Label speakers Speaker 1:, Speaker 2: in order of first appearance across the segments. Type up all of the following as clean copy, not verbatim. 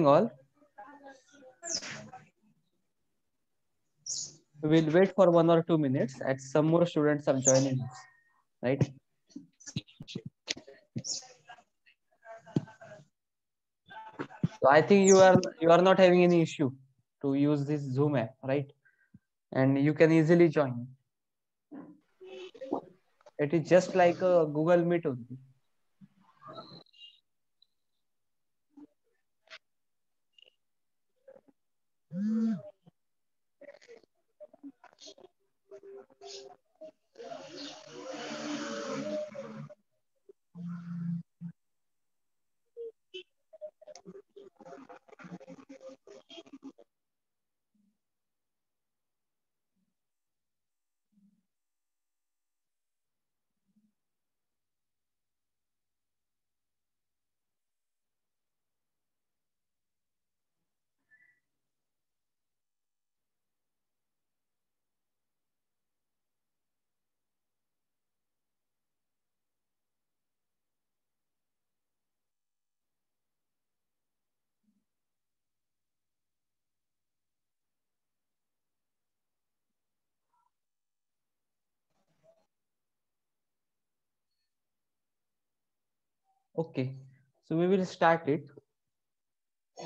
Speaker 1: All. We will wait for 1 or 2 minutes as some more students are joining us, right? So I think you are not having any issue to use this Zoom app, right? And you can easily join. It is just like a Google Meet only. Okay, so we will start it.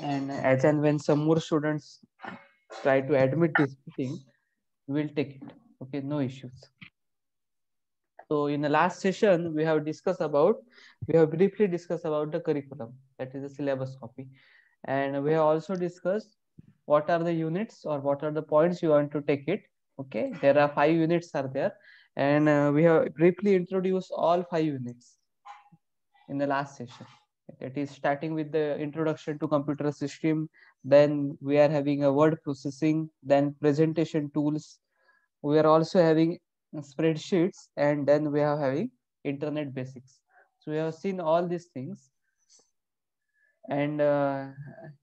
Speaker 1: And as and when some more students try to admit this thing, we will take it. Okay, no issues. So in the last session, we have briefly discussed about the curriculum, that is the syllabus copy. And we have also discussed what are the units or what are the points you want to take it. Okay, there are 5 units are there. And we have briefly introduced all 5 units in the last session. That is starting with the introduction to computer system. Then we are having a word processing, then presentation tools. We are also having spreadsheets, and then we are having internet basics. So we have seen all these things. And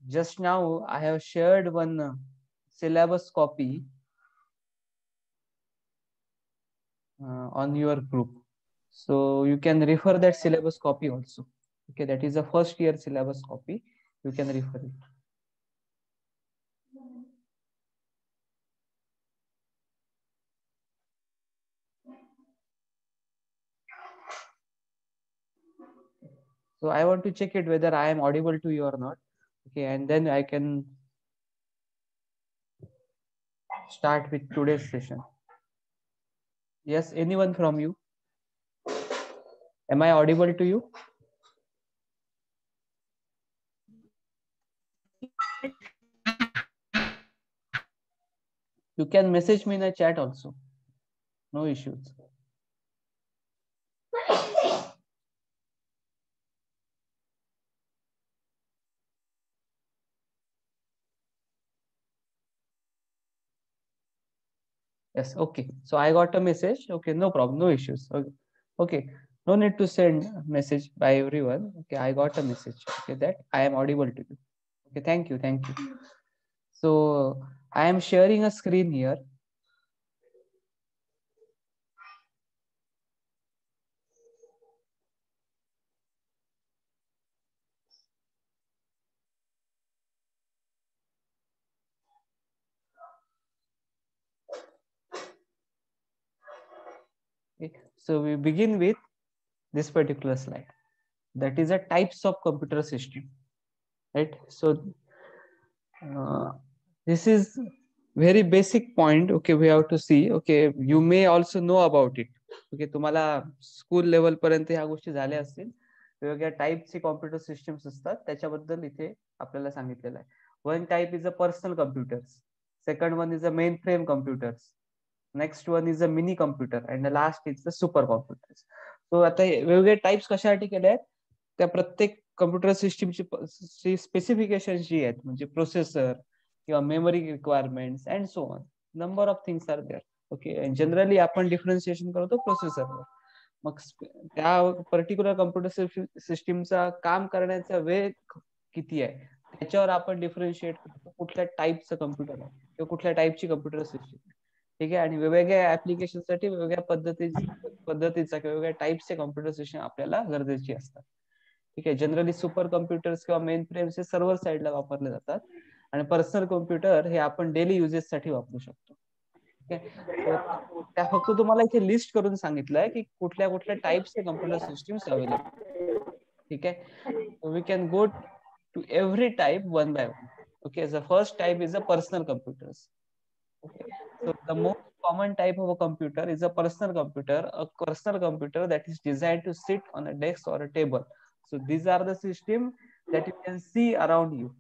Speaker 1: just now I have shared one syllabus copy on your group. So you can refer that syllabus copy also. Okay, that is a first year syllabus copy. You can refer it. So I want to check it whether I am audible to you or not. Okay, and then I can start with today's session. Yes, anyone from you? Am I audible to you? You can message me in the chat also. No issues. Yes, okay. So I got a message. Okay, no problem, no issues. Okay, okay. No need to send message by everyone. Okay, I got a message. Okay, that I am audible to you. Okay, thank you, thank you. So I am sharing a screen here. Okay. So we begin with this particular slide. That is a types of computer system, right? So this is very basic point. Okay, we have to see. Okay, you may also know about it. Okay, तुम्हाला school level पर्यंत ह्या गोष्टी झाल्या असतील. वेगवेगळ्या टाईपचे computer systems असतात, त्याच्याबद्दल इथे आपल्याला सांगितलेलं आहे. One type is a personal computers, second one is a main frame computers, next one is a mini computer, and last is the super computers. So आता वेगवेगळे टाइप्स कशासाठी केले आहेत, त्या प्रत्येक कम्प्युटर सिस्टीमची स्पेसिफिकेशन जी आहेत, म्हणजे प्रोसेसर किंवा memory requirements and so on, number of things are there. Okay, generally आपण डिफरन्शिएशन करतो प्रोसेसरवर. मग त्या पर्टिक्युलर कम्प्युटर सिस्टीमचा काम करण्याचा वेळ किती आहे त्याच्यावर आपण डिफरन्शिएट करतो कुठल्या टाईपचं कम्प्युटर आहे किंवा कुठल्या टाईपची कम्प्युटर सिस्टीम. ठीक आहे. आणि वेगवेगळ्या ऍप्लिकेशनसाठी वेगवेगळ्या पद्धतीचा किंवा वेगवेगळ्या टाईपचे कॉम्प्युटर सिस्टम आपल्याला गरजेची असतात. ठीक आहे. जनरली सुपर कॉम्प्युटर्स किंवा मेन फ्रेम्स हे सर्व्हर साईडला वापरले जातात आणि पर्सनल कॉम्प्युटर हे आपण डेली युजेससाठी वापरू शकतो. ठीक आहे. त्या फक्त तुम्हाला इथे लिस्ट करून सांगितलंय की कुठल्या कुठल्या टाईपचे कॉम्प्युटर सिस्टम्स अवेलेबल. ठीक आहे. We can go to every type one by one. Okay, the first type is a personal computers. Okay, so the most common type of a computer is a personal computer that is designed to sit on a desk or a table. So these are the system that you can see around you.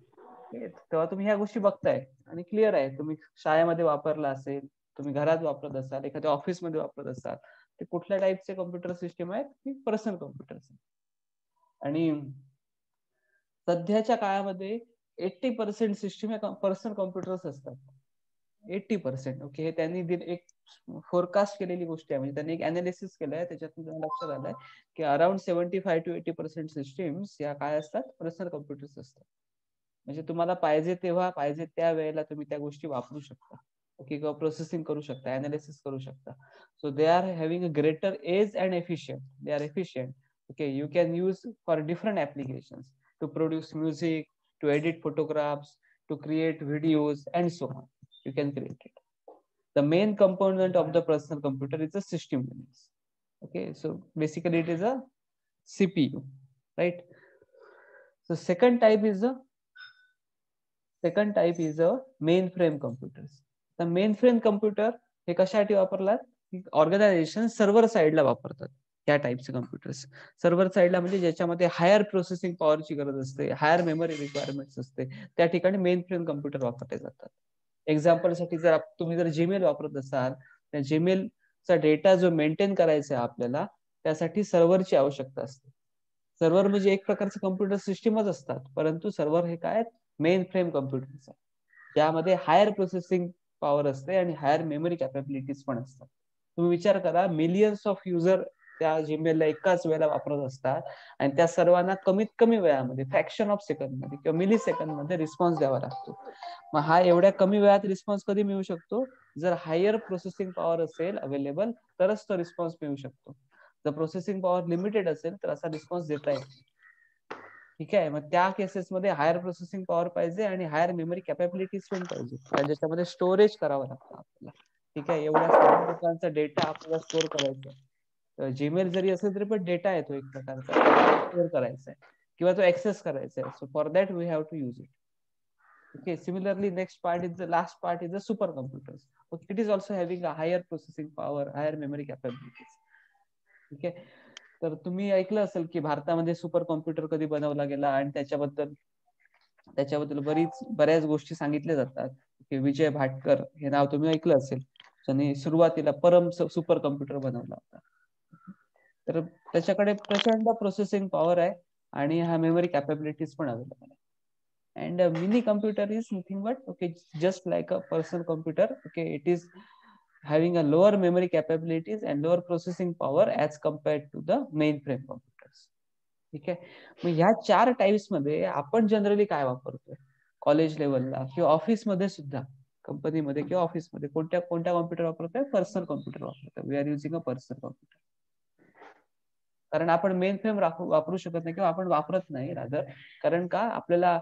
Speaker 1: Okay, तेव्हा तुम्ही ह्या गोष्टी बघताय आणि clear आहे. तुम्ही शाळेमध्ये वापरला असेल, तुम्ही घरात वापरत असाल, एखाद्या ऑफिसमध्ये वापरत असाल, ते कुठल्या टाईपचे कम्प्युटर सिस्टम आहेत, ती पर्सनल कम्प्युटर्स. आणि सध्याच्या काळामध्ये 80% सिस्टम या पर्सनल कॉम्प्युटर्स असतात. 80%. ओके, हे त्यांनी एक फोरकास्ट केलेली गोष्ट आहे. म्हणजे त्यांनी एक अनालिसिस केलंय, त्याच्यातून त्यांना लक्षात आलंय की अराउंड 75 to 80% सिस्टीम्स या काय असतात, पर्सनल कॉम्प्युटर्स असतात. म्हणजे तुम्हाला पाहिजे तेव्हा पाहिजे त्या वेळेला तुम्ही त्या गोष्टी वापरू शकता. ओके, किंवा प्रोसेसिंग करू शकता, अनालिसिस करू शकता. So they are having a greater edge and efficient. They are efficient. Okay, you can use for different applications to produce music, to edit photographs, to create videos, and so on. You can create it. The main component of the personal computer is the system units. Okay, so basically it is a CPU, right? So second type is a mainframe computers. The mainframe computer हे कशासाठी वापरतात? Organisation server साईडला वापरतात त्या टाईपचे computers. Server साईडला म्हणजे ज्याच्यामध्ये हायर प्रोसेसिंग पॉवरची गरज असते, हायर मेमरी रिक्वायरमेंट्स असते, त्या ठिकाणी मेन फ्रेम कम्प्युटर वापरले जातात. एक्झाम्पल साठी जर तुम्ही जर जीमेल वापरत असाल, त्या जीमेलचा डेटा जो मेंटेन करायचा आहे आपल्याला, त्यासाठी सर्व्हरची आवश्यकता असते. सर्व्हर म्हणजे एक प्रकारचे कम्प्युटर सिस्टीमच असतात, परंतु सर्व्हर हे काय मेन फ्रेम कम्प्युटर्स आहे, ज्यामध्ये हायर प्रोसेसिंग पॉवर असते आणि हायर मेमरी कॅपॅबिलिटीज पण असतात. तुम्ही विचार करा, मिलियन्स ऑफ युजर त्या जीमेलला एकाच वेळेला वापरत असतात आणि त्या सर्वांना कमीत कमी वेळामध्ये, फ्रॅक्शन ऑफ सेकंड मध्ये किंवा मिली सेकंड मध्ये रिस्पॉन्स द्यावा लागतो. मग हा एवढ्या कमी वेळात रिस्पॉन्स कधी मिळू शकतो? जर हायर प्रोसेसिंग पॉवर असेल अवेलेबल, तरच तो रिस्पॉन्स मिळू शकतो. जर प्रोसेसिंग पॉवर लिमिटेड असेल तर असा रिस्पॉन्स देता येईल. ठीक आहे. मग त्या केसेसमध्ये हायर प्रोसेसिंग पॉवर पाहिजे आणि हायर मेमरी कॅपॅबिलिटीज पण पाहिजे, कारण ज्याच्यामध्ये स्टोरेज करावं लागतं आपल्याला. ठीक आहे. एवढ्या साऱ्या लोकांचा डेटा आपल्याला स्टोअर करायचा आहे. जीमेल जरी असेल तरी पण डेटा येतो एक प्रकारचा, स्टोअर करायचा आहे किंवा तो ऍक्सेस करायचा आहे. So for that we have to use it. Okay, similarly, last part is the supercomputers. Okay, it is also having a higher processing power, higher memory capabilities. ठीक आहे. तर तुम्ही ऐकलं असेल की भारतामध्ये सुपर कॉम्प्युटर कधी बनवला गेला आणि त्याच्याबद्दल बऱ्याच गोष्टी सांगितल्या जातात. विजय भाटकर हे नाव तुम्ही ऐकलं असेल, त्यांनी सुरुवातीला परम सुपर कॉम्प्युटर बनवला होता. तर त्याच्याकडे प्रचंड प्रोसेसिंग पॉवर आहे आणि हा मेमरी कॅपॅबिलिटीज पण अवेलेबल आहे. And a mini computer is nothing but, okay, just like a personal computer. Okay, it is having a lower memory capabilities and lower processing power as compared to the mainframe computers. ठीक आहे. मग ह्या 4 types मध्ये आपण generally काय वापरतोय college लेवलला किंवा ऑफिसमध्ये सुद्धा, कंपनीमध्ये किंवा ऑफिसमध्ये कोणत्या कॉम्प्युटर वापरतोय? पर्सनल कॉम्प्युटर वापरतोय. We are using a personal computer. कारण आपण मेन फ्रेम वापरू शकत नाही किंवा आपण वापरत नाही रादर, कारण का आपल्याला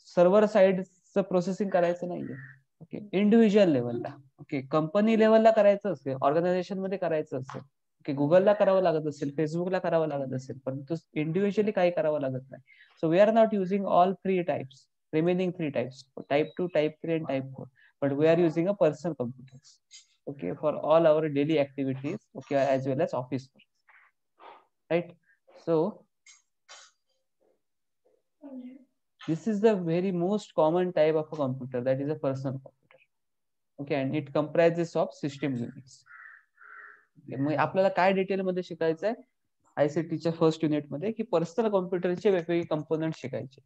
Speaker 1: सर्व्हर साइडचं प्रोसेसिंग करायचं नाहीये. ओके, इंडिव्हिज्युअल लेवलला, ओके, कंपनी लेवलला करायचं असेल, ऑर्गनायझेशन मध्ये करायचं असेल, ओके, गुगलला करावं लागत असेल, फेसबुकला करावं लागत असेल, परंतु इंडिव्हिज्युअली काही करावं लागत नाही. So we are not using all 3 types, remaining 3 types, type 2, type 3 and type 4, but we are using a personal computers, okay, for all our daily activities, okay, as well as office work, right? So this is the very most common type of a computer, that is a personal computer. Okay, and it comprises of system units. मग आपल्याला काय detail मध्ये शिकायचं आहे आयसीटीच्या first unit मध्ये, की personal कॉम्प्युटरचे वेगवेगळे component शिकायचे,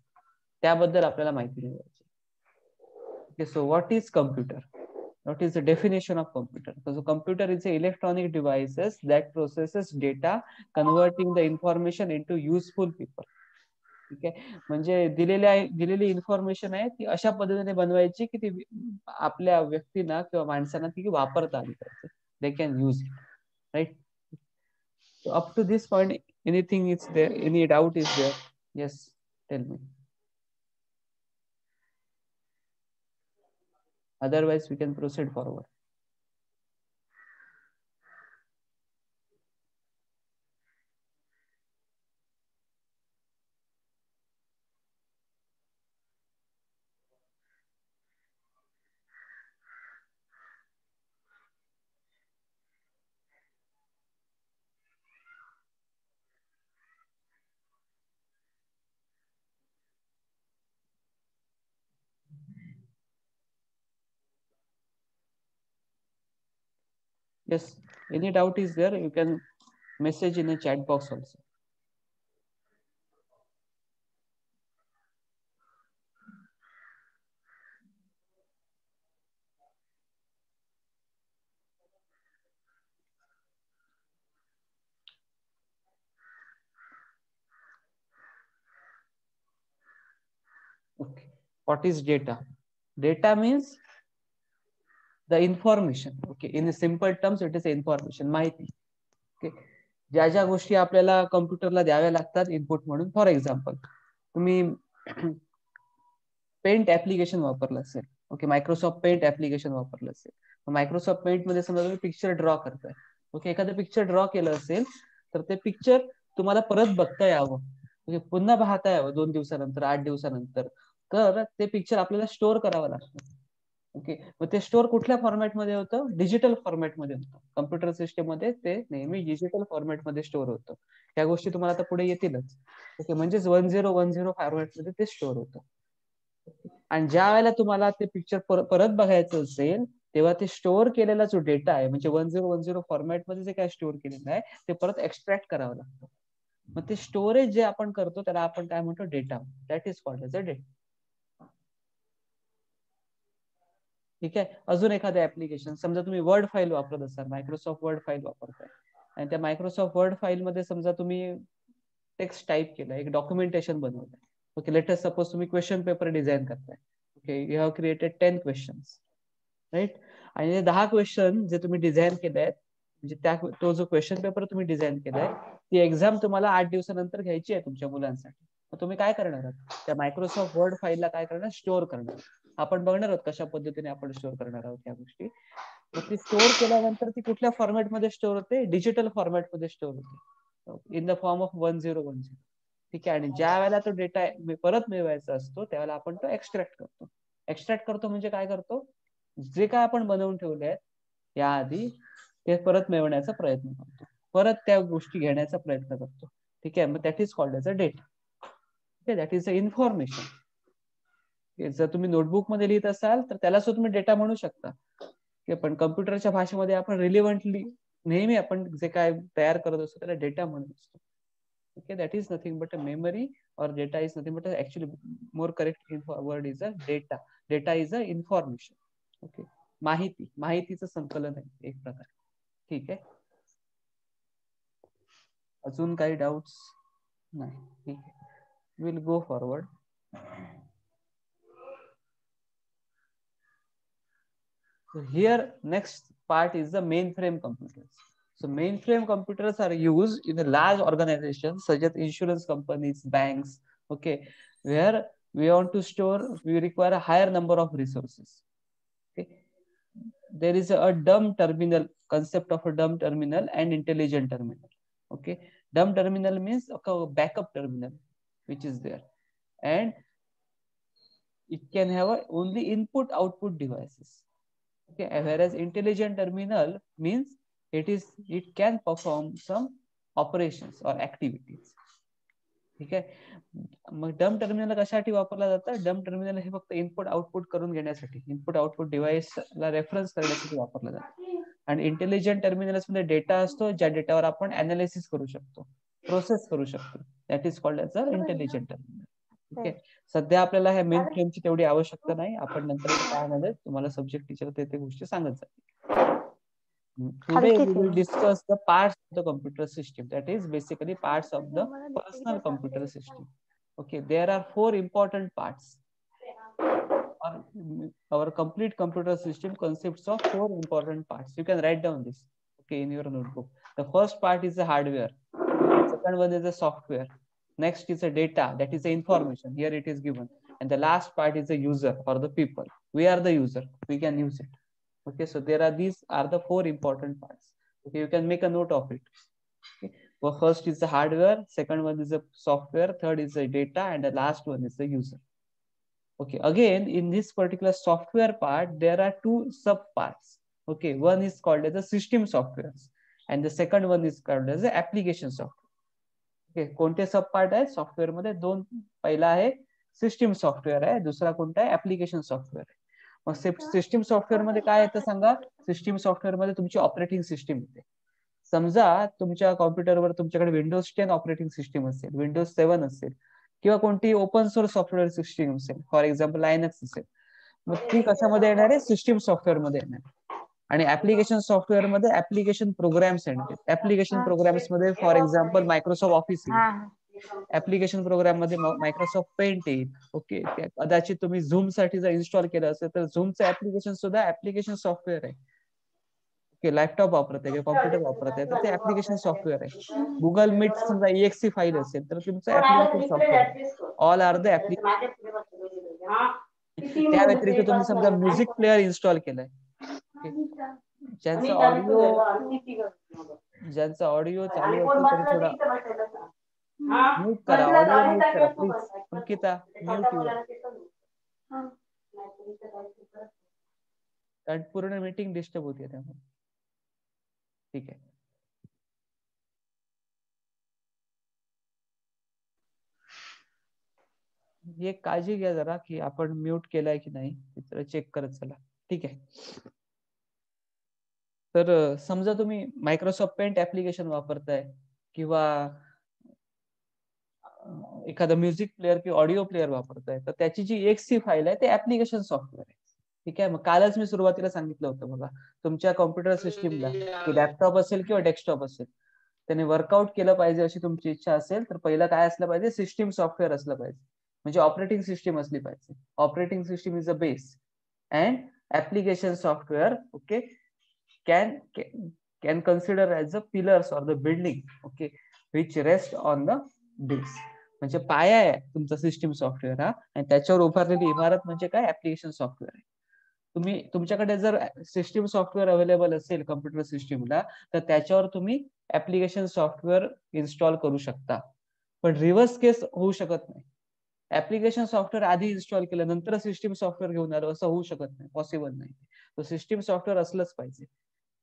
Speaker 1: त्याबद्दल आपल्याला माहिती मिळवायची. Okay, so what is computer? What is the definition of computer? So computer is an electronic devices that processes data, converting the information into useful paper. ठीक आहे. म्हणजे दिलेली इन्फॉर्मेशन आहे ती अशा पद्धतीने बनवायची की ती आपल्या व्यक्तींना किंवा माणसांना ती वापरता आली पाहिजे. They can use it, right. Up to this point anything is there, any doubt is there? Yes, tell me. Otherwise, we can proceed forward. Yes, any doubt is there, you can message in a chat box also. Okay, what is data? Data means the information. Okay, in simple terms it is information, माहिती. Okay, ज्या ज्या गोष्टी आपल्याला कॉम्प्युटरला द्याव्या लागतात input म्हणून. For example, तुम्ही paint application वापरलं असेल. ओके, मायक्रोसॉफ्ट पेंट ऍप्लिकेशन वापरलं असेल. मायक्रोसॉफ्ट पेंट मध्ये समजा तुम्ही पिक्चर ड्रॉ करताय. ओके, एखादं पिक्चर ड्रॉ केलं असेल तर ते पिक्चर तुम्हाला परत बघता यावं, म्हणजे पुन्हा पाहता यावं 2 दिवसानंतर, 8 दिवसानंतर, तर ते पिक्चर आपल्याला स्टोअर करावं लागतं. ओके, मग ते स्टोअर कुठल्या फॉर्मॅटमध्ये होतं? डिजिटल फॉर्मॅटमध्ये होतं. कम्प्युटर सिस्टम मध्ये ते नेहमी डिजिटल फॉर्मॅटमध्ये स्टोअर होतं. त्या गोष्टी तुम्हाला आता पुढे येतीलच. ओके, म्हणजेच 1010 फॉर्मॅटमध्ये ते स्टोअर होतं. आणि ज्या वेळेला तुम्हाला ते पिक्चर परत बघायचं असेल तेव्हा ते स्टोअर केलेला जो डेटा आहे, म्हणजे 1010 फॉर्मॅटमध्ये जे काय स्टोअर केलेलं आहे ते परत एक्सट्रॅक्ट करावं लागतं. मग ते स्टोरेज जे आपण करतो त्याला आपण काय म्हणतो? Data. That is called as a data. ठीक आहे. अजून एखादं ऍप्लिकेशन, समजा तुम्ही वर्ड फाईल वापरत असाल, मायक्रोसॉफ्ट वर्ड फाईल वापरताय, आणि त्या मायक्रोसॉफ्ट वर्ड फाईल मध्ये समजा तुम्ही टेक्स्ट टाईप केलं, एक डॉक्युमेंटेशन बनवलंय. ओके, लेटेस्ट सपोज तुम्ही क्वेश्चन पेपर डिझाईन करताय. Okay, you have created 10 questions, right. आणि हे 10 क्वेश्चन जे तुम्ही डिझाईन केले आहेत, म्हणजे तो जो क्वेश्चन पेपर तुम्ही डिझाईन केलाय, ती एक्झाम तुम्हाला 8 दिवसानंतर घ्यायची आहे तुमच्या मुलांसाठी. मग तुम्ही काय करणार आहात? त्या मायक्रोसॉफ्ट वर्ड फाईलला काय करणार? स्टोअर करणार. आपण बघणार आहोत कशा पद्धतीने आपण स्टोअर करणार आहोत या गोष्टी. मग ती स्टोअर केल्यानंतर ती कुठल्या फॉर्मॅटमध्ये स्टोअर होते? डिजिटल फॉर्मॅटमध्ये स्टोअर होते, इन द फॉर्म ऑफ 1010. ठीक आहे. आणि ज्या वेळेला तो डेटा परत मिळवायचा असतो त्यावेळेला आपण तो एक्सट्रॅक्ट करतो. एक्सट्रॅक्ट करतो म्हणजे काय करतो? जे काय आपण बनवून ठेवले आहेत याआधी ते परत मिळवण्याचा प्रयत्न करतो, परत त्या गोष्टी घेण्याचा प्रयत्न करतो. ठीक आहे. मग that is called as a data. Okay, that is a information. जर तुम्ही नोटबुक मध्ये लिहित असाल तर त्याला सुद्धा तुम्ही डेटा म्हणू शकता. पण कम्प्युटरच्या भाषेमध्ये आपण रिलिव्हंटली नेहमी आपण जे काय तयार करत असतो त्याला डेटा म्हणत असतो. Okay, that is nothing but a memory, or data is nothing but actually more correct word is a data. Data is a information. Okay, माहितीचं संकलन आहे एक प्रकार. ठीक आहे. अजून काही डाउट्स? नाही. ठीक आहे, will go forward. So here next part is the mainframe computers. So mainframe computers are used in a large organizations such as insurance companies, banks. Okay, where we want to store, we require a higher number of resources. Okay, there is a dumb terminal concept of a dumb terminal and intelligent terminal. Okay, dumb terminal means a backup terminal which is there, and it can have only input output devices. Okay, whereas intelligent terminal means it can perform some operations or activities. ठीक आहे. मग डम terminal कशासाठी वापरला जातं? डम terminal हे फक्त इनपुट आउटपुट करून घेण्यासाठी, इनपुट आउटपुट डिव्हाइसला रेफरन्स करण्यासाठी वापरलं जातं. आणि इंटेलिजंट टर्मिनल्स मध्ये डेटा असतो ज्या डेटावर आपण अनालिसिस करू शकतो, प्रोसेस करू शकतो. That is called as a intelligent terminal. ठीक आहे. सध्या आपल्याला ह्या मेन फ्रेमची तेवढी आवश्यकता नाही. आपण नंतरच्या काळामध्ये तुम्हाला सब्जेक्ट टीचर ते गोष्टी सांगत जातील. Today we will discuss the parts of the computer system, that is basically parts of the personal computer system. Okay, there are 4 important parts. Our complete computer system consists of 4 important parts. You can write down this, okay, in your notebook. The first part is the hardware. Second one is the software. Next is the data, that is the information. Here it is given. And the last part is the user or the people. We are the user. We can use it. Okay, so these are the 4 important parts. Okay, you can make a note of it. Okay. Well, first is the hardware, second one is the software, third is the data, and the last one is the user. Okay, again, in this particular software part, there are 2 sub parts. Okay, one is called as the system software, and the second one is called as the application software. Okay, कोणते सब part आहे software मध्ये? 2. पहिला आहे system software आहे, दुसरा कोणता आहे application software आहे. मग सिस्टीम सॉफ्टवेअर मध्ये काय येतं सांगा? सिस्टीम सॉफ्टवेअर मध्ये तुमची ऑपरेटिंग सिस्टीम येते. समजा तुमच्या कॉम्प्युटरवर तुमच्याकडे विंडोज 10 ऑपरेटिंग सिस्टीम असेल, विंडोज 7 असेल, किंवा कोणती ओपन सोर्स सॉफ्टवेअर सिस्टीम असेल, फॉर एक्झाम्पल लायनक्स असेल, मग ती कशामध्ये येणार आहे? सिस्टीम सॉफ्टवेअर मध्ये येणार. आणि ऍप्लिकेशन सॉफ्टवेअर मध्ये ऍप्लिकेशन प्रोग्राम्स येणार. ऍप्लिकेशन प्रोग्राम्स मध्ये फॉर एक्झाम्पल मायक्रोसॉफ्ट ऑफिस येईल, ऍप्लिकेशन प्रोग्राम मध्ये मायक्रोसॉफ्ट पेंट येईल. ओके, कदाचित तुम्ही झूम साठी जर इन्स्टॉल केलं असेल तर झूमचं ऍप्लिकेशन सुद्धा ऍप्लिकेशन सॉफ्टवेअर आहे. ओके, लॅपटॉप वापरत आहे किंवा कॉम्प्युटर वापरत आहे तर ते ऍप्लिकेशन सॉफ्टवेअर आहे. गुगल मीट समजा EXE फाईल असेल तर तुमचं application software. All are the application. त्या व्यतिरिक्त तुम्ही समजा म्युझिक प्लेअर इन्स्टॉल केलाय, ज्यांचा ऑडिओ चालू असेल तरी थोडा म्यूट करा, ऑडिओ म्यूट करा प्लीज. अंकिता, म्यूट युअर, कारण पूर्ण मीटिंग डिस्टर्ब होते त्यामुळे. ठीक आहे. एक काळजी घ्या जरा की आपण म्यूट केलाय की नाही, चेक करत चला. ठीक आहे. तर समजा तुम्ही मायक्रोसॉफ्ट पेंट ऍप्लिकेशन वापरताय किंवा एखादा म्युझिक प्लेअर किंवा ऑडिओ प्लेअर वापरताय, तर त्याची जी EXE फाईल आहे ते ऍप्लिकेशन सॉफ्टवेअर आहे. ठीक आहे. मग कालच मी सुरुवातीला सांगितलं होतं बघा, तुमच्या कॉम्प्युटर सिस्टीमला लॅपटॉप असेल किंवा डेस्कटॉप असेल, त्याने वर्कआउट केलं पाहिजे अशी तुमची इच्छा असेल तर पहिलं काय असलं पाहिजे? सिस्टीम सॉफ्टवेअर असलं पाहिजे, म्हणजे ऑपरेटिंग सिस्टीम असली पाहिजे. Operating system is a base and application software okay can consider as the pillars or the building, okay, which rest on the base. म्हणजे पाया आहे तुमचा सिस्टीम सॉफ्टवेअर हा, आणि त्याच्यावर उभारलेली इमारत म्हणजे काय? ऍप्लिकेशन सॉफ्टवेअर आहे. तुमच्याकडे जर सिस्टीम सॉफ्टवेअर अवेलेबल असेल कम्प्युटर सिस्टीमला, तर त्याच्यावर तुम्ही ऍप्लिकेशन सॉफ्टवेअर इन्स्टॉल करू शकता. पण रिव्हर्स केस होऊ शकत नाही. ऍप्लिकेशन सॉफ्टवेअर आधी इन्स्टॉल केलं नंतर सिस्टीम सॉफ्टवेअर घेऊन आलो असं होऊ शकत नाही, पॉसिबल नाही. तो सिस्टीम सॉफ्टवेअर असलंच पाहिजे.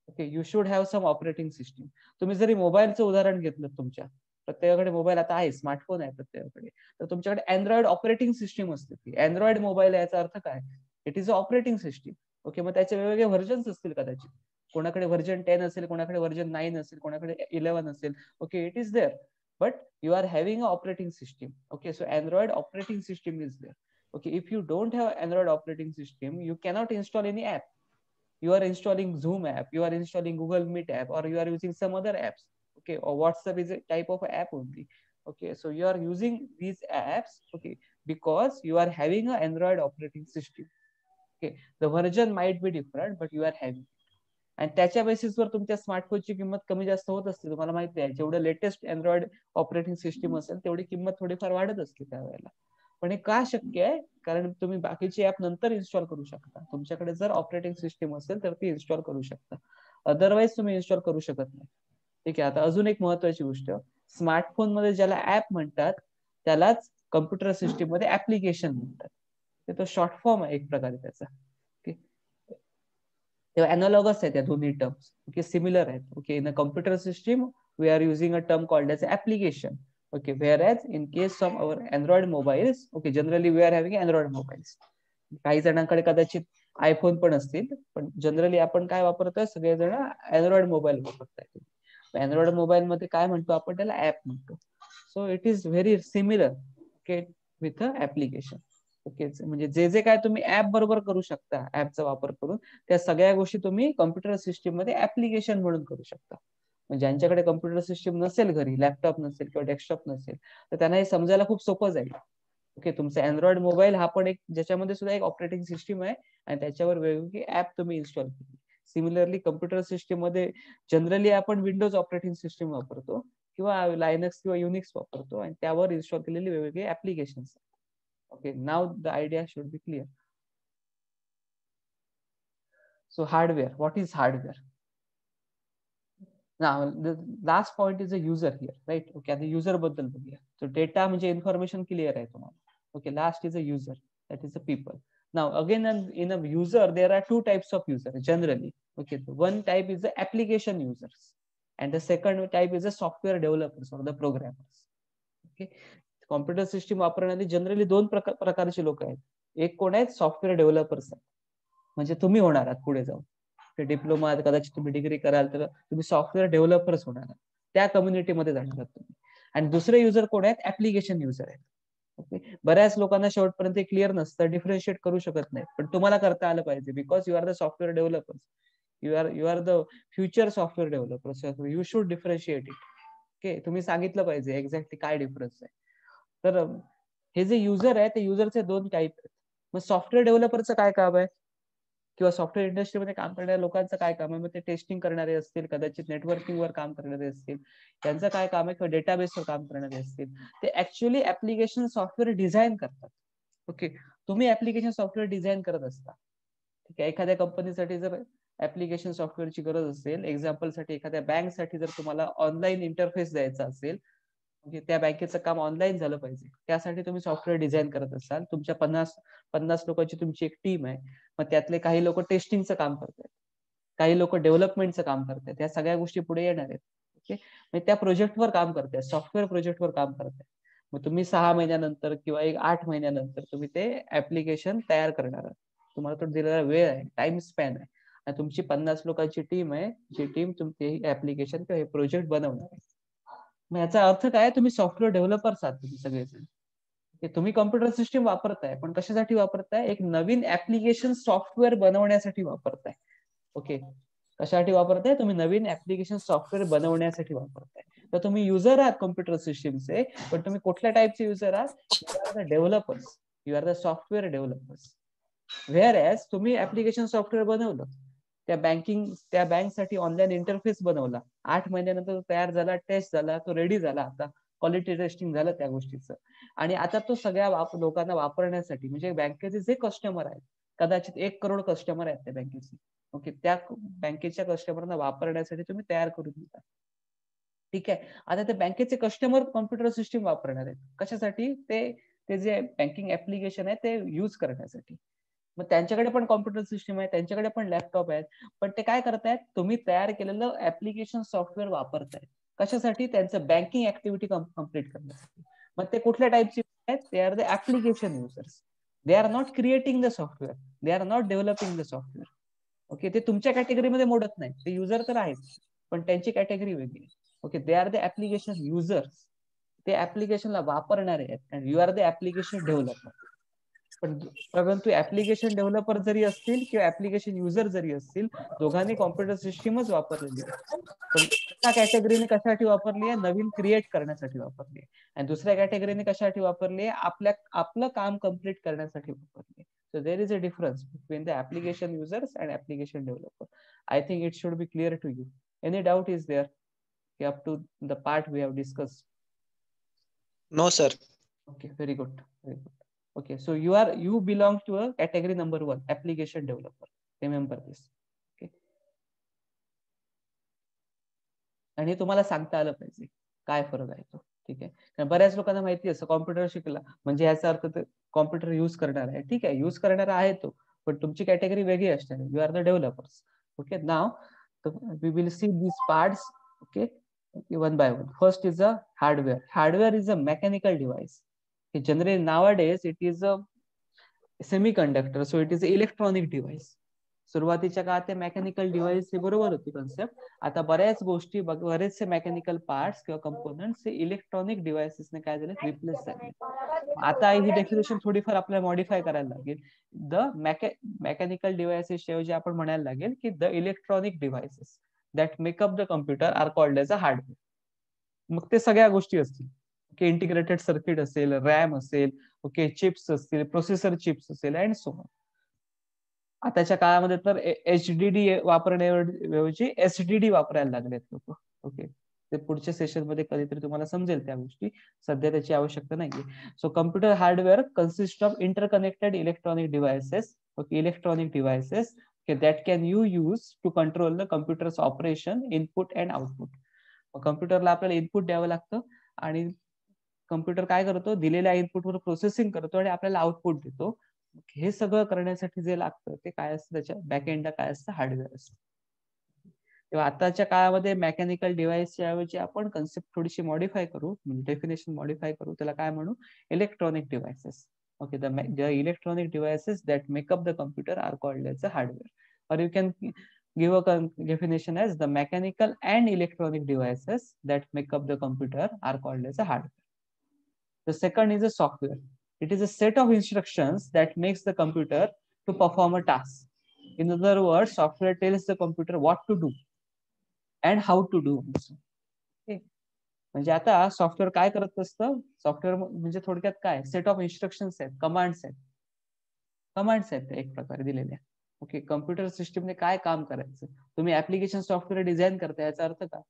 Speaker 1: Okay, you should have some operating system. तुम्ही जरी मोबाईलचं उदाहरण घेतलं, तुमच्या प्रत्येकाकडे मोबाईल आता आहे, स्मार्टफोन आहे प्रत्येकाकडे, तर तुमच्याकडे अँड्रॉइड ऑपरेटिंग सिस्टीम असते. ती अँड्रॉइड मोबाईल याचा अर्थ काय? It is a operating system. Okay, मग त्याचे वेगवेगळे व्हर्जन्स असतील कदाचित. कोणाकडे व्हर्जन 10 असेल, कोणाकडे व्हर्जन 9 असेल, कोणाकडे 11 असेल. Okay, it is there, but you are having an operating system. Okay, so Android operating system is there. Okay, if you don't have Android operating system, you cannot install any app. You are installing Zoom app, you are installing Google Meet app, or you are using some other apps. Okay, or WhatsApp is a type of app only. Okay, so you are using these apps, okay, because you are having an Android operating system. Okay, the version might be different, but you are having. आणि त्याच्या बेसिसवर तुमच्या स्मार्टफोनची किंमत कमी जास्त होत असते. तुम्हाला माहिती आहे, जेवढं लेटेस्ट अँड्रॉइड ऑपरेटिंग सिस्टीम असेल तेवढी किंमत थोडीफार वाढत असते त्यावेळेला. पण हे का शक्य आहे? कारण तुम्ही बाकीची ऍप नंतर इन्स्टॉल करू शकता. तुमच्याकडे जर ऑपरेटिंग सिस्टीम असेल तर ती इन्स्टॉल करू शकता, अदरवाईज तुम्ही इन्स्टॉल करू शकत नाही. ठीक आहे. आता अजून एक महत्वाची गोष्ट, स्मार्टफोन मध्ये ज्याला ऍप म्हणतात त्यालाच कम्प्युटर सिस्टीम मध्ये ऍप्लिकेशन म्हणतात. तो शॉर्ट फॉर्म आहे एक प्रकारे त्याचा. तेव्हा अॅनालॉगस आहेत या दोन्ही टर्म्स. ओके, सिमिलर आहेत. Okay, in a computer system we are using a term called as application. Okay, whereas in case of our Android mobiles, okay, generally we are having Android mobiles. काही जणांकडे कदाचित iPhone पण असतील, पण generally आपण काय वापरतोय? सगळेजण अँड्रॉइड मोबाईल वापरताय. अँड्रॉइड मोबाईल मध्ये काय म्हणतो आपण? त्याला ऍप म्हणतो. So it is very similar okay with a application. Okay, म्हणजे जे जे काय तुम्ही ऍप बरोबर करू शकता, ऍपचा वापर करून त्या सगळ्या गोष्टी तुम्ही कम्प्युटर सिस्टीम मध्ये ऍप्लिकेशन म्हणून करू शकता. ज्यांच्याकडे कम्प्युटर सिस्टीम नसेल घरी, लॅपटॉप नसेल किंवा डेस्कटॉप नसेल, तर त्यांना हे समजायला खूप सोपं जाईल. ओके, तुमचा अँड्रॉइड मोबाईल हा पण एक ज्याच्यामध्ये सुद्धा एक ऑपरेटिंग सिस्टीम आहे आणि त्याच्यावर वेगवेगळी ऍप तुम्ही इन्स्टॉल केली. सिमिलरली कम्प्युटर सिस्टीम मध्ये जनरली आपण विंडोज ऑपरेटिंग सिस्टीम वापरतो किंवा लायनक्स किंवा युनिक्स वापरतो आणि त्यावर इन्स्टॉल केलेली वेगवेगळे applications. Okay, now the idea should be clear. So hardware, what is hardware? Now the last point is a user here, right? Okay, आता user बद्दल बघूया. So data म्हणजे information clear आहे तुम्हाला. Okay, last is a user, that is the people. Now again in a user there are two types of user generally. Okay, one type is the application users and the second type is the software developers or the programmers. Okay, computer system वापरणारे generally दोन प्रकारचे लोक आहेत. एक कोण आहेत? Software developers आहेत, म्हणजे तुम्ही होणार आहात पुढे जाऊन. डिप्लोमा कदाचित तुम्ही डिग्री कराल तर तुम्ही सॉफ्टवेअर डेव्हलपर्स होणार आहात, त्या कम्युनिटीमध्ये जाणार आहात तुम्ही. आणि दुसरे युजर कोण आहेत? ऍप्लिकेशन युजर आहेत. ओके, बऱ्याच लोकांना शेवटपर्यंत क्लिअर नसतं, डिफरन्शिएट करू शकत नाही, पण तुम्हाला करता आलं पाहिजे because you are the software developers, you are the future software developers, you should differentiate it. Okay, तुम्ही सांगितलं पाहिजे एक्झॅक्टली काय डिफरन्स आहे. तर हे जे युजर आहे ते युजरचे दोन टाईप आहेत. मग सॉफ्टवेअर डेव्हलपरचं काय काम आहे किंवा सॉफ्टवेअर इंडस्ट्रीमध्ये काम करणाऱ्या लोकांचं काय काम आहे? मग ते टेस्टिंग करणारे असतील, कदाचित नेटवर्किंगवर काम करणारे असतील, त्यांचं काय काम आहे, किंवा डेटाबेसवर काम करणारे असतील, ते ऍक्च्युअली ऍप्लिकेशन सॉफ्टवेअर डिझाईन करतात. ओके, तुम्ही ऍप्लिकेशन सॉफ्टवेअर डिझाईन करत असता. ठीक आहे, एखाद्या कंपनीसाठी जर ऍप्लिकेशन सॉफ्टवेअरची गरज असेल, एक्झाम्पलसाठी एखाद्या बँकसाठी जर तुम्हाला ऑनलाईन इंटरफेस द्यायचा असेल, म्हणजे त्या बँकेचं काम ऑनलाईन झालं पाहिजे, त्यासाठी तुम्ही सॉफ्टवेअर डिझाईन करत असाल. तुमच्या 50 लोकांची तुमची एक टीम आहे, मग त्यातले काही लोक टेस्टिंगचं काम करतात, काही लोक डेव्हलपमेंटचं काम करतात, त्या सगळ्या गोष्टी पुढे येणार आहेत. ओके, मग त्या प्रोजेक्टवर काम करतात, सॉफ्टवेअर प्रोजेक्टवर काम करतात. मग तुम्ही 6 महिन्यानंतर किंवा 8 महिन्यानंतर तुम्ही ते ऍप्लिकेशन तयार करणार आहात. तुम्हाला तो दिलेला वेळ आहे, टाइम स्पॅन आहे, आणि तुमची 50 लोकांची टीम आहे, जी टीम तुमची ऍप्लिकेशन किंवा हे प्रोजेक्ट बनवणार आहे. मग याचा अर्थ काय? तुम्ही सॉफ्टवेअर डेव्हलपर्स आहात तुम्ही सगळेजण. तुम्ही कॉम्प्युटर सिस्टीम वापरताय, पण कशासाठी वापरताय? एक नवीन ऍप्लिकेशन सॉफ्टवेअर बनवण्यासाठी वापरताय. ओके, कशासाठी वापरताय? तुम्ही नवीन ऍप्लिकेशन सॉफ्टवेअर बनवण्यासाठी वापरताय. तर तुम्ही युजर आहात कॉम्प्युटर सिस्टीमचे, पण तुम्ही कुठल्या टाईपचे युजर आहात? You are the developers, you are the software developers. Whereas तुम्ही ऍप्लिकेशन सॉफ्टवेअर बनवलं, त्या बँकसाठी ऑनलाईन इंटरफेस बनवला, 8 महिन्यानंतर तयार झाला, टेस्ट झाला, तो रेडी झाला, आता क्वालिटी टेस्टिंग झालं त्या गोष्टीचं, आणि आता तो सगळ्या लोकांना वापरण्यासाठी, म्हणजे बँकेचे जे कस्टमर आहेत, कदाचित 1 करोड कस्टमर आहेत त्या बँकेचे. ओके, त्या बँकेच्या कस्टमरना वापरण्यासाठी तुम्ही तयार करून देता. ठीक आहे, आता त्या बँकेचे कस्टमर कॉम्प्युटर सिस्टीम वापरणार आहेत. कशासाठी? ते जे बँकिंग ऍप्लिकेशन आहे ते युज करण्यासाठी. मग त्यांच्याकडे पण कॉम्प्युटर सिस्टीम आहे, त्यांच्याकडे पण लॅपटॉप आहेत, पण ते काय करतायत? तुम्ही तयार केलेलं ऍप्लिकेशन सॉफ्टवेअर वापरतायत. कशासाठी? त्यांचं बँकिंग ऍक्टिव्हिटी कम्प्लीट करण्यासाठी. मग ते कुठल्या टाईपचे आहेत? ते are the application users. They are not creating the software, they are not developing the software. Okay, ते तुमच्या कॅटेगरीमध्ये मोडत नाही, ते युजर तर आहेत, पण त्यांची कॅटेगरी वेगळी. Okay, they are the application users, ते ऍप्लिकेशनला वापरणारे आहेत, and you are the application developer. पण परंतु ऍप्लिकेशन डेव्हलपर जरी असतील किंवा ऍप्लिकेशन युजर जरी असतील, दोघांनी कॉम्प्युटर सिस्टीमच वापरलेली आहे, पण एका कॅटेगरीने कशासाठी वापरली आहे? नवीन क्रिएट करण्यासाठी वापरली आहे, आणि दुसऱ्या कॅटेगरीने कशासाठी वापरली आहे? आपलं काम कम्प्लीट करण्यासाठी वापरली आहे. So there is a difference between the application users and application developer. I think it should be clear to you. Any doubt is there up to the part we have discussed?
Speaker 2: No, sir.
Speaker 1: Okay, very good, very good. Okay, so you belong to a category number 1, application developer. Remember this. Okay, आणि तुम्हाला सांगता आलं पाहिजे काय फरक आहे तो. ठीक आहे, कारण बऱ्याच लोकांना माहिती असतं कॉम्प्युटर शिकला म्हणजे याचा अर्थ ते कॉम्प्युटर युज करणार आहे. ठीक आहे, युज करणार आहे तो, पण तुमची कॅटेगरी वेगळी असणार. You are the developers. Okay, now we will see these parts. Okay, one by one. First is a hardware. Hardware is a mechanical device. Generally nowadays it is a semiconductor, so it is an electronic device. सुरुवातीच्या काळात ते mechanical device हे बरोबर होती concept. आता बऱ्याच गोष्टी, बरेचसे मेकॅनिकल पार्ट्स किंवा कंपोनंट्स हे इलेक्ट्रॉनिक डिव्हाइसेसने काय झाले? रिप्लेस झाले. आता ही डेफिनेशन थोडीफार आपल्याला मॉडिफाय करायला लागेल. द मेकॅनिकल डिव्हाइसेस ऐवजी आपण म्हणायला लागेल की the electronic devices. That make up the computer are called as a hardware. मग ते सगळ्या गोष्टी असतील. ओके, इंटिग्रेटेड सर्किट असेल, रॅम असेल, ओके, चिप्स असतील, प्रोसेसर चिप्स असेल अँड सो ऑन. आताच्या काळामध्ये तर HDD वापरण्याऐवजी SDD वापरायला लागलेत लोक. ओके, ते पुढच्या सेशन मध्ये कधीतरी तुम्हाला समजेल त्या गोष्टी, सध्या त्याची आवश्यकता नाहीये. So computer hardware consist of interconnected electronic devices, okay, electronic devices that can you use to control the computer's operation, input and output. कम्प्युटरला आपल्याला इनपुट द्यावं लागतं आणि कम्प्युटर काय करतो, दिलेल्या इनपुटवर प्रोसेसिंग करतो आणि आपल्याला आउटपुट देतो. हे सगळं करण्यासाठी जे लागतं ते काय असतं, त्याच्या बॅक एंडला काय असतं, हार्डवेअर असतं. तेव्हा आताच्या काळामध्ये मेकॅनिकल डिव्हाइसच्या ऐवजी आपण कन्सेप्ट थोडीशी मॉडिफाय करू, डेफिनेशन मॉडिफाय करू, त्याला काय म्हणू, electronic devices. Okay, the electronic devices that make up the computer are called as a hardware, or you can give a definition as the mechanical and electronic devices that make up the computer are called as a hardware. The second is a software. It is a set of instructions that makes the computer to perform a task. In other words, software tells the computer what to do and how to do. Okay. म्हणजे आता software काय करत असतं, software म्हणजे थोडक्यात काय, set of instructions आहेत, commands आहेत एक प्रकारे दिलेल्या. ओके, कम्प्युटर सिस्टीमने काय काम करायचं, तुम्ही ऍप्लिकेशन सॉफ्टवेअर डिझाईन करता, याचा अर्थ काय,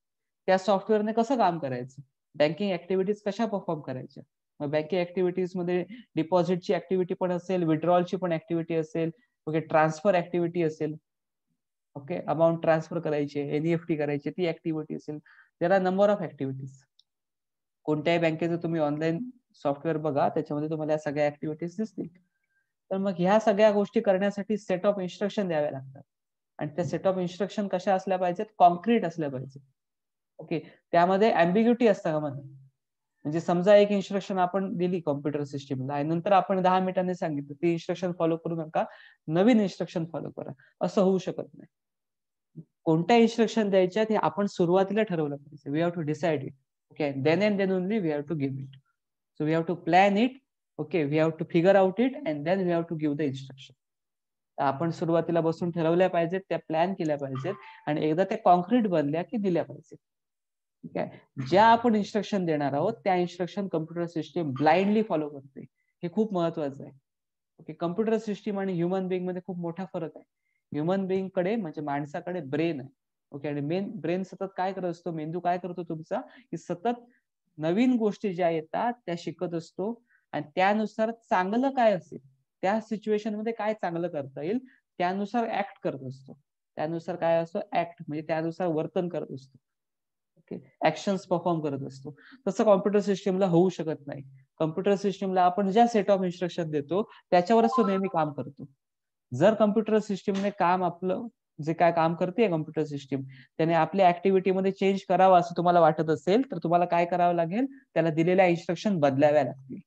Speaker 1: त्या सॉफ्टवेअरने कसं काम करायचं, बँकिंग ऍक्टिव्हिटीज कशा परफॉर्म करायच्या. मग बँकिंग ऍक्टिव्हिटीज मध्ये डिपॉझिटची ऍक्टिव्हिटी पण असेल, विड्रॉलची पण ऍक्टिव्हिटी असेल, ओके, ट्रान्सफर ऍक्टिव्हिटी असेल, ओके, अमाऊंट ट्रान्सफर करायची, NEFT करायची, ती ऍक्टिव्हिटी असेल. There are number of activities. कोणत्याही बँकेचं तुम्ही ऑनलाईन सॉफ्टवेअर बघा, त्याच्यामध्ये तुम्हाला या सगळ्या ऍक्टिव्हिटीज दिसतील. तर मग ह्या सगळ्या गोष्टी करण्यासाठी सेट ऑफ इन्स्ट्रक्शन द्यावे लागतात आणि त्या सेट ऑफ इन्स्ट्रक्शन कशा असल्या पाहिजेत, कॉन्क्रीट असल्या पाहिजेत. ओके, त्यामध्ये अँबिग्युटी असतं का मध्ये, म्हणजे समजा एक इन्स्ट्रक्शन आपण दिली कॉम्प्युटर सिस्टीमला आणि नंतर आपण 10 मिनिटांनी सांगितलं ती इन्स्ट्रक्शन फॉलो करू नका, नवीन इन्स्ट्रक्शन फॉलो करा, असं होऊ शकत नाही. कोणत्या इन्स्ट्रक्शन द्यायच्या हे आपण सुरुवातीला ठरवलं पाहिजे. We have to decide it. Okay, then and then only we have to give it. So we have to plan it. Okay, we have to figure out it and then we have to give the instruction. आपण सुरुवातीला बसून ठरवल्या पाहिजेत, त्या plan केल्या पाहिजेत आणि एकदा त्या कॉन्क्रीट बनल्या की दिल्या पाहिजेत. ठीक आहे, ज्या आपण इन्स्ट्रक्शन देणार आहोत त्या instruction computer system blindly follow करते, हे खूप महत्वाचं आहे. ओके, कम्प्युटर सिस्टीम आणि ह्युमन बिंग मध्ये खूप मोठा फरक आहे. ह्युमन बिंग कडे म्हणजे माणसाकडे ब्रेन आहे. ओके, आणि ब्रेन सतत काय करत असतो, मेंदू काय करतो तुमचा, की सतत नवीन गोष्टी ज्या येतात त्या शिकत असतो आणि त्यानुसार चांगलं काय असेल, त्या सिच्युएशन मध्ये काय चांगलं करता येईल त्यानुसार ऍक्ट करत असतो. त्यानुसार काय असतो, ऍक्ट म्हणजे त्यानुसार वर्तन करत असतो. ओके, ऍक्शन्स परफॉर्म करत असतो. तसं कॉम्प्युटर सिस्टीमला होऊ शकत नाही. कम्प्युटर सिस्टीमला आपण ज्या सेट ऑफ इन्स्ट्रक्शन देतो त्याच्यावरच तो नेहमी काम करतो. जर कम्प्युटर सिस्टीमने काम आपलं जे काय काम करते कम्प्युटर सिस्टीम त्याने आपल्या ऍक्टिव्हिटीमध्ये चेंज करावं असं तुम्हाला वाटत असेल तर तुम्हाला काय करावं लागेल, त्याला दिलेल्या इन्स्ट्रक्शन बदलाव्या लागतील.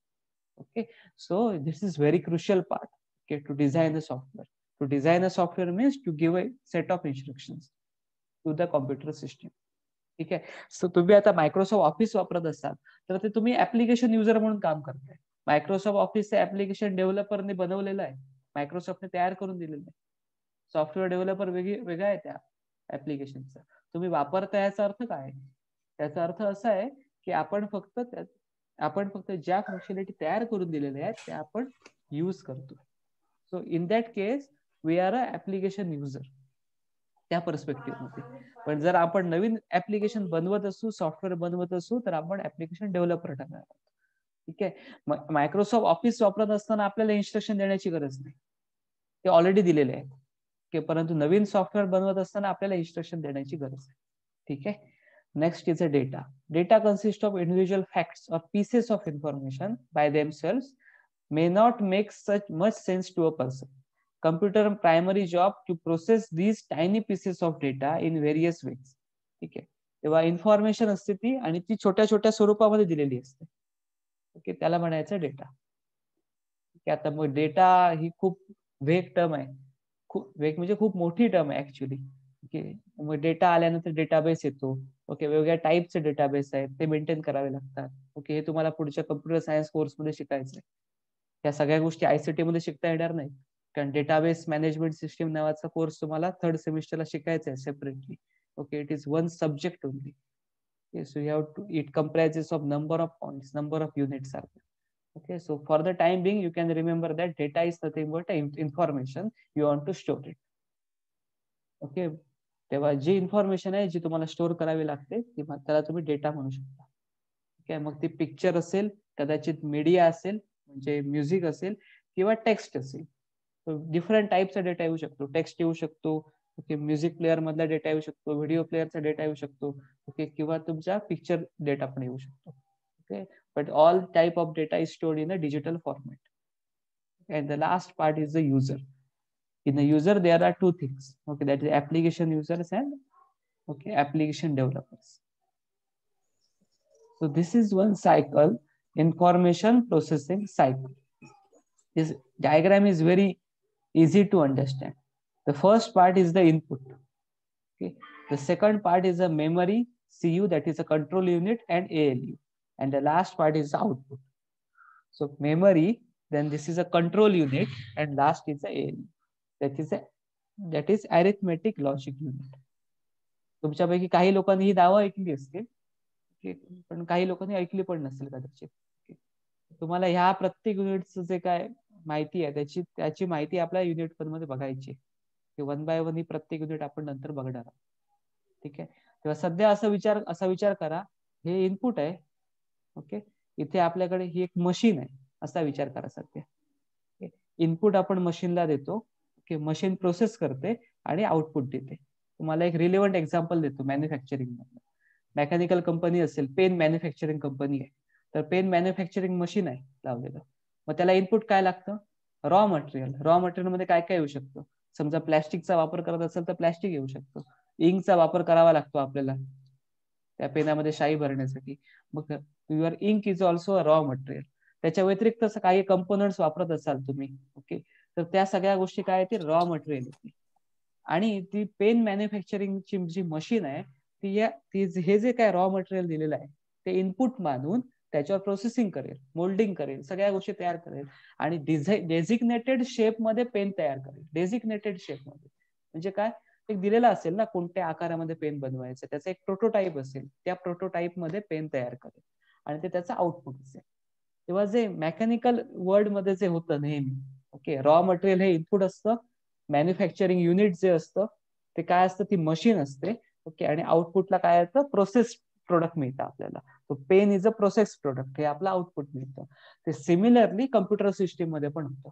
Speaker 1: Okay, so this is very crucial part. Okay, to design the software. To design a software means to give a set of instructions to the computer system. ठीक आहे, सो तुम्ही आता मायक्रोसॉफ्ट ऑफिस वापरत असाल तर ते तुम्ही ऍप्लिकेशन युजर म्हणून काम करताय. मायक्रोसॉफ्ट ऑफिसचं ऍप्लिकेशन डेव्हलपरने बनवलेलं आहे, मायक्रोसॉफ्टने तयार करून दिलेलं आहे. सॉफ्टवेअर डेव्हलपर वेगळा आहे त्या ऍप्लिकेशनचा. तुम्ही वापरता याचा अर्थ काय, त्याचा अर्थ असा आहे की आपण फक्त ज्या फंक्शनॅलिटी तयार करून दिलेल्या आहेत त्या आपण यूज करतो. So in that case we are a application user त्या पर्स्पेक्टिव्ह मध्ये. पण जर आपण नवीन ऍप्लिकेशन बनवत असू, सॉफ्टवेअर बनवत असू तर आपण ऍप्लिकेशन डेव्हलपर ठरणार आहोत. ठीक आहे, मायक्रोसॉफ्ट ऑफिस वापरत असताना आपल्याला इन्स्ट्रक्शन देण्याची गरज नाही, ते ऑलरेडी दिलेले आहेत. परंतु नवीन सॉफ्टवेअर बनवत असताना आपल्याला इन्स्ट्रक्शन देण्याची गरज आहे. ठीक आहे, next is a data. Data consist of individual facts or pieces of information by themselves may not make such much sense to a person. Computer primary job to process these tiny pieces of data in various ways. ठीक आहे, तेव्हा information असते ती आणि ती छोट्या छोट्या स्वरूपामध्ये दिलेली असते. ओके, त्याला म्हणायचं डेटा. आता मग डेटा ही खूप वेग टर्म आहे, खूप वेग म्हणजे खूप मोठी टर्म आहे ऍक्च्युली. ओके, मग डेटा आल्यानंतर डेटाबेस येतो. ओके, वेगवेगळ्या टाईपचे डेटाबेस आहेत, ते मेंटेन करावे लागतात. ओके, हे तुम्हाला पुढच्या कम्प्युटर सायन्स कोर्समध्ये शिकायचं आहे. या सगळ्या गोष्टी ICT मध्ये शिकता येणार नाही, कारण डेटाबेस मॅनेजमेंट सिस्टीम नावाचा कोर्स तुम्हाला 3rd सेमिस्टरला शिकायचा आहे separately. Okay, it is one subject only. Okay, so you have to, it comprises of number of points, number of units are there. Okay, so for the time being you can remember that data is nothing but information you want to store it. Okay, तेव्हा जी information आहे जी तुम्हाला store करावी लागते ती त्याला तुम्ही data म्हणू शकता. ओके, मग ती पिक्चर असेल, कदाचित मीडिया असेल म्हणजे म्युझिक असेल किंवा टेक्स्ट असेल. डिफरंट टाईपचा डेटा येऊ शकतो. टेक्स्ट येऊ शकतो, ओके, म्युझिक प्लेअर मधला डेटा येऊ शकतो, व्हिडिओ प्लेअरचा डेटा येऊ शकतो, ओके, किंवा तुमचा पिक्चर डेटा पण येऊ शकतो. Okay, but all type of data is stored in a digital format. And the last part is the user. In the user there are two things, okay, that is application users and okay, application developers. So this is one cycle, information processing cycle. This diagram is very easy to understand. The first part is the input, okay, the second part is a memory CU, that is a control unit, and ALU, and the last part is the output. So memory, then this is a control unit, and last is the ALU, that is arithmetic logic unit. तुमच्यापैकी काही लोकांनी ही नावं ऐकली असतील, पण काही लोकांनी ऐकली पण नसेल कदाचित. तुम्हाला ह्या प्रत्येक युनिटचं जे काय माहिती आहे त्याची माहिती आपल्या युनिट 1 मध्ये बघायची. वन बाय वन ही प्रत्येक युनिट आपण नंतर बघणार आहोत. ठीक आहे, तेव्हा सध्या असा विचार करा, हे इनपुट आहे. ओके, इथे आपल्याकडे ही एक मशीन आहे असा विचार करा सध्या. इनपुट आपण मशीनला देतो, ओके, मशीन प्रोसेस करते आणि आउटपुट देते. तुम्हाला एक रिलेव्हंट एक्झाम्पल देतो मॅन्युफॅक्चरिंग मधलं. मेकॅनिकल कंपनी असेल, पेन मॅन्युफॅक्चरिंग कंपनी आहे, तर पेन मॅन्युफॅक्चरिंग मशीन आहे लावलेलं. मग त्याला इनपुट काय लागतं? Raw material. रॉ मटेरियल मध्ये काय काय येऊ शकतं? समजा प्लॅस्टिकचा वापर करत असेल तर प्लॅस्टिक येऊ शकतं. इंकचा वापर करावा लागतो आपल्याला त्या पेनामध्ये शाई भरण्यासाठी. मग your ink is also a raw material. त्याच्या व्यतिरिक्त काही कंपोनंट्स वापरत असाल तुम्ही, ओके, तर त्या सगळ्या गोष्टी काय ते रॉ मटेरियल येते. आणि ती पेन मॅन्युफॅक्चरिंगची जी मशीन आहे ती हे जे काय रॉ मटेरियल दिलेलं आहे ते इनपुट मानून त्याच्यावर प्रोसेसिंग करेल, मोल्डिंग करेल, सगळ्या गोष्टी तयार करेल आणि डेझिग्नेटेड शेप मध्ये पेन तयार करेल. डेझिग्नेटेड शेप मध्ये म्हणजे काय? एक दिलेला असेल ना कोणत्या आकारामध्ये पेन बनवायचं, त्याचा एक प्रोटोटाईप असेल, त्या प्रोटोटाईप मध्ये पेन तयार करेल आणि ते त्याचं आउटपुट असेल. तेव्हा जे मेकॅनिकल वर्ल्ड मध्ये जे होतं नेहमी, ओके, रॉ मटेरियल हे इनपुट असतं, मॅन्युफॅक्चरिंग युनिट जे असतं ते काय असतं, ती मशीन असते, ओके, आणि आउटपुटला काय असतं, प्रोसेस प्रोडक्ट मिळतं आपल्याला. तो pen is a process product, हे आपलं आउटपुट मिळतं. ते सिमिलरली कम्प्युटर सिस्टीम मध्ये पण होतं.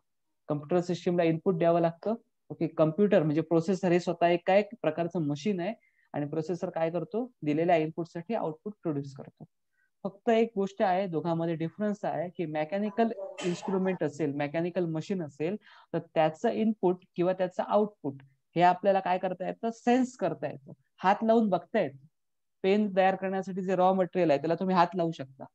Speaker 1: कम्प्युटर सिस्टीमला इनपुट द्यावं लागतं, ओके. कम्प्युटर म्हणजे प्रोसेसर हे स्वतः एक काय प्रकारचं मशीन आहे आणि प्रोसेसर काय करतो, दिलेल्या इनपुटसाठी आउटपुट प्रोड्यूस करतो. फक्त एक गोष्ट आहे, दोघांमध्ये डिफरन्स आहे की मेकॅनिकल इन्स्ट्रुमेंट असेल, मेकॅनिकल मशीन असेल, तर त्याचं इनपुट किंवा त्याचं आउटपुट हे आपल्याला काय करता येतं, सेन्स करता येतं, हात लावून बघता येतं. पेन तयार करण्यासाठी जे रॉ मटेरियल आहे त्याला तुम्ही हात लावू शकता,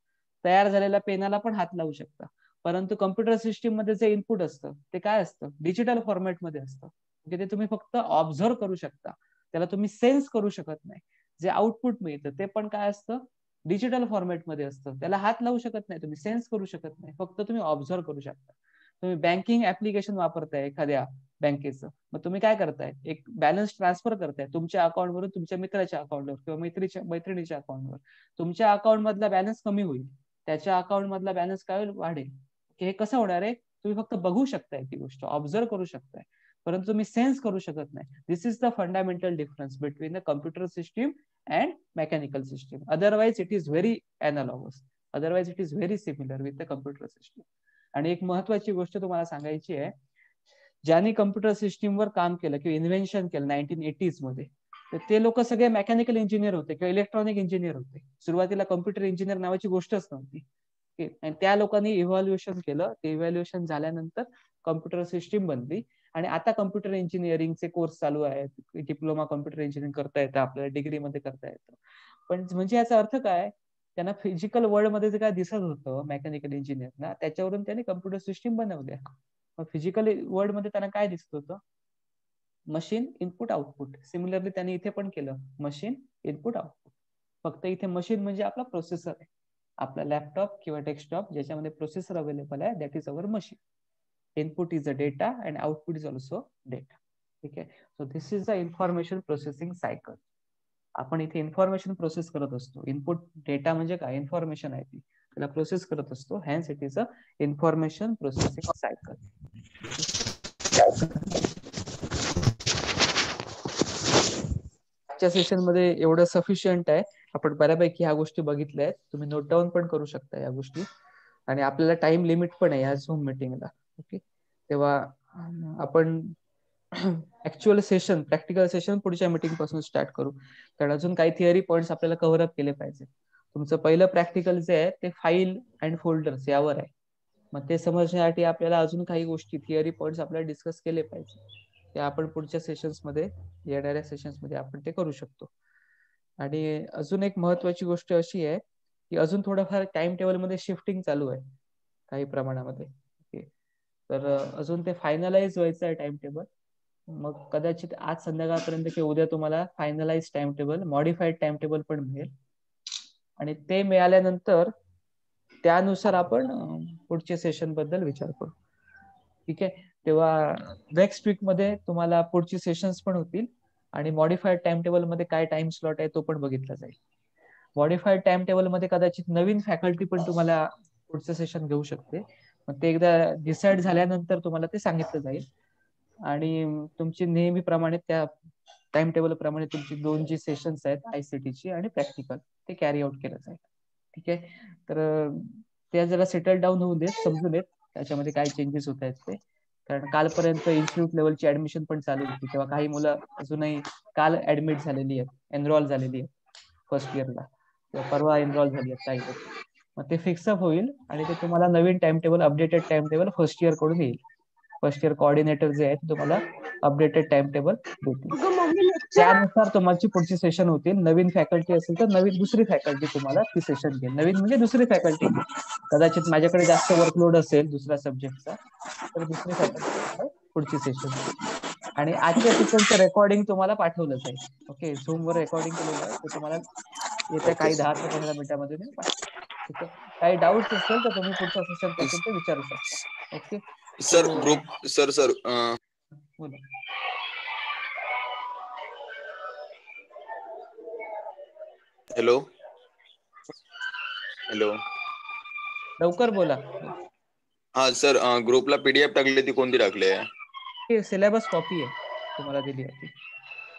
Speaker 1: तयार झालेल्या पेनाला पण हात लावू शकता. परंतु कम्प्युटर सिस्टीम मध्ये जे इनपुट असतं ते काय असतं, डिजिटल फॉर्मॅटमध्ये असतं. म्हणजे ते तुम्ही फक्त ऑब्झर्व करू शकता, त्याला तुम्ही सेन्स करू शकत नाही. जे आउटपुट मिळतं ते पण काय असतं, डिजिटल फॉर्मॅटमध्ये असतं, त्याला हात लावू शकत नाही, तुम्ही सेन्स करू शकत नाही, फक्त तुम्ही ऑब्झर्व करू शकता. तुम्ही बँकिंग ऍप्लिकेशन वापरताय एखाद्या बँकेचं, मग तुम्ही काय करताय, एक बॅलन्स ट्रान्सफर करताय तुमच्या अकाउंटवरून तुमच्या मित्राच्या अकाउंटवर किंवा मैत्रिणीच्या अकाउंटवर. तुमच्या अकाउंट मधला बॅलन्स कमी होईल, त्याच्या अकाउंट मधला बॅलन्स काय होईल, वाढेल. हे कसं होणार आहे, तुम्ही फक्त बघू शकताय, ती गोष्ट ऑब्झर्व करू शकताय, परंतु तुम्ही सेन्स करू शकत नाही. This is the fundamental difference between the computer system and mechanical system. Otherwise it is very analogous, otherwise it is very similar with the computer system. आणि एक महत्वाची गोष्ट तुम्हाला सांगायची आहे, ज्यांनी कम्प्युटर सिस्टीमवर काम केलं किंवा इन्व्हेन्शन केलं 1980s मध्ये, तर ते लोक सगळे मेकॅनिकल इंजिनियर होते किंवा इलेक्ट्रॉनिक इंजिनियर होते. सुरुवातीला कम्प्युटर इंजिनियर नावाची गोष्टच नव्हती. आणि त्या लोकांनी इव्हॅल्युएशन केलं, ते इव्हॅल्युएशन झाल्यानंतर कम्प्युटर सिस्टीम बनली. आणि आता कम्प्युटर इंजिनिअरिंगचे कोर्स चालू आहेत, डिप्लोमा कम्प्युटर इंजिनिअरिंग करता येतं आपल्याला, डिग्रीमध्ये करता येतं. पण म्हणजे याचा अर्थ काय, त्यांना फिजिकल वर्ल्ड मध्ये जे काय दिसत होतं मेकॅनिकल इंजिनिअरना, त्याच्यावरून त्यांनी कम्प्युटर सिस्टीम बनवल्या. मग फिजिकल वर्ल्ड मध्ये त्यांना काय दिसत होतं, मशीन इनपुट आउटपुट. सिमिलरली त्यांनी इथे पण केलं, मशीन इनपुट आउटपुट. फक्त इथे मशीन म्हणजे आपला प्रोसेसर आहे, आपला लॅपटॉप किंवा डेस्कटॉप ज्याच्यामध्ये प्रोसेसर अवेलेबल आहे, that is our machine. Input is a data and output is also data. ठीक आहे, so this is the information processing cycle. आपण इथे इन्फॉर्मेशन प्रोसेस करत असतो. इनपुट डेटा म्हणजे काय, इन्फॉर्मेशन आहे ती, त्याला प्रोसेस करत असतो. Hence it is a information processing cycle. आजच्या सेशन मध्ये एवढं सफिशियंट आहे. आपण बऱ्यापैकी ह्या गोष्टी बघितल्या आहेत. तुम्ही नोट डाऊन पण करू शकता या गोष्टी. आणि आपल्याला टाइम लिमिट पण आहे या झूम मीटिंगला. ओके, तेव्हा आपण ऍक्च्युअल सेशन, प्रॅक्टिकल सेशन पुढच्या मीटिंग पासून स्टार्ट करू. कारण अजून काही थिअरी पॉईंट्स आपल्याला कव्हर अप केले पाहिजे. तुमचं पहिलं प्रॅक्टिकल जे आहे ते फाईल अँड फोल्डर्स यावर आहे. मग ते समजण्यासाठी आपल्याला अजून काही गोष्टी, थिअरी पॉईंट्स आपल्याला डिस्कस केले पाहिजे. ते आपण पुढच्या सेशन्स मध्ये, येणाऱ्या सेशन्स मध्ये आपण ते करू शकतो. आणि अजून एक महत्वाची गोष्ट अशी आहे की अजून थोडंफार टाइम टेबल मध्ये शिफ्टिंग चालू आहे काही प्रमाणामध्ये. ओके, तर अजून ते फायनलाइज व्हायचं आहे टाइम टेबल. मग कदाचित आज संध्याकाळपर्यंत किंवा उद्या तुम्हाला finalise time table, modified time table पण मिळेल. आणि ते मिळाल्यानंतर त्यानुसार आपण पुढच्या सेशन बद्दल विचार करू. ठीक आहे, तेव्हा नेक्स्ट वीक मध्ये तुम्हाला पुढची सेशन्स पण होतील आणि मॉडिफाईड टाइम टेबल मध्ये काय टाइम स्लॉट आहे तो पण बघितला जाईल. मॉडिफाईड टाइम टेबल मध्ये कदाचित नवीन फॅकल्टी पण तुम्हाला पुढचं सेशन घेऊ शकते. मग ते एकदा डिसाईड झाल्यानंतर तुम्हाला ते सांगितलं जाईल. आणि तुमची नेहमीप्रमाणे त्या टाइम टेबल प्रमाणे तुमची 2 जी सेशन्स आहेत, आयसीटीची आणि प्रॅक्टिकल, ते कॅरी आउट केलं जाईल. ठीक आहे, तर त्या जरा सेटल डाऊन होऊ देत, समजून देत त्याच्यामध्ये काय चेंजेस होत आहेत ते. कारण कालपर्यंत इन्स्टिट्यूट लेवलची ऍडमिशन पण चालू होती, तेव्हा काही मुलं अजूनही काल ऍडमिट झालेली आहेत, एनरोल झालेली आहेत फर्स्ट इयरला, किंवा परवा एनरोल झाली आहेत काही लोक. मग ते फिक्सअप होईल आणि ते तुम्हाला नवीन time table, updated time table first year कडून येईल. फर्स्ट इयर कोऑर्डिनेटर जे आहेत तुम्हाला अपडेटेड टाइम टेबल देतील. त्यानुसार तुमची पुढची सेशन होतील. नवीन फॅकल्टी असेल तर नवीन दुसरी फॅकल्टी तुम्हाला ती सेशन घेईल. नवीन म्हणजे दुसरी फॅकल्टी, कदाचित माझ्याकडे जास्त वर्कलोड असेल दुसऱ्या सब्जेक्टचा, तर दुसरी फॅकल्टी पुढची सेशन. आणि आजच्या सेशनचं रेकॉर्डिंग तुम्हाला पाठवलं जाईल. ओके, झूम वर रेकॉर्डिंग केलेलं आहे, ते तुम्हाला येत्या काही 10 ते 15 मिनिटांमध्ये मी पाठवतो. ठीक आहे, काही डाऊट्स असेल तर तुम्ही पुढच्या सेशन पासून ते विचारू शकता. ओके
Speaker 3: सर, ग्रुप सर
Speaker 1: बोला.
Speaker 3: हॅलो,
Speaker 1: लवकर बोला.
Speaker 3: हा सर, ग्रुपला पीडीएफ टाकली, ती कोणती टाकली आहे?
Speaker 1: ही सिलेबस कॉपी आहे, तुम्हाला दिली आहे ती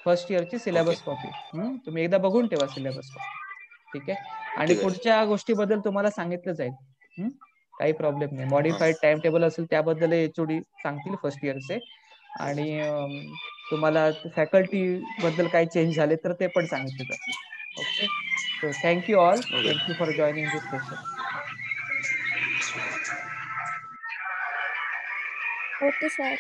Speaker 1: फर्स्ट इयरची सिलेबस कॉपी. तुम्ही एकदा बघून ठेवा सिलेबस कॉपी. ठीक आहे, आणि पुढच्या गोष्टीबद्दल तुम्हाला सांगितलं जाईल. काही प्रॉब्लेम नाही. मॉडिफाईड टाइम टेबल असेल त्याबद्दल एचओडी सांगतील फर्स्ट इयरचे. आणि तुम्हाला फॅकल्टी बद्दल काही चेंज झाले तर ते पण सांगितले जातील. Okay, so thank you all. Thank you for joining this session.
Speaker 4: Okay sir.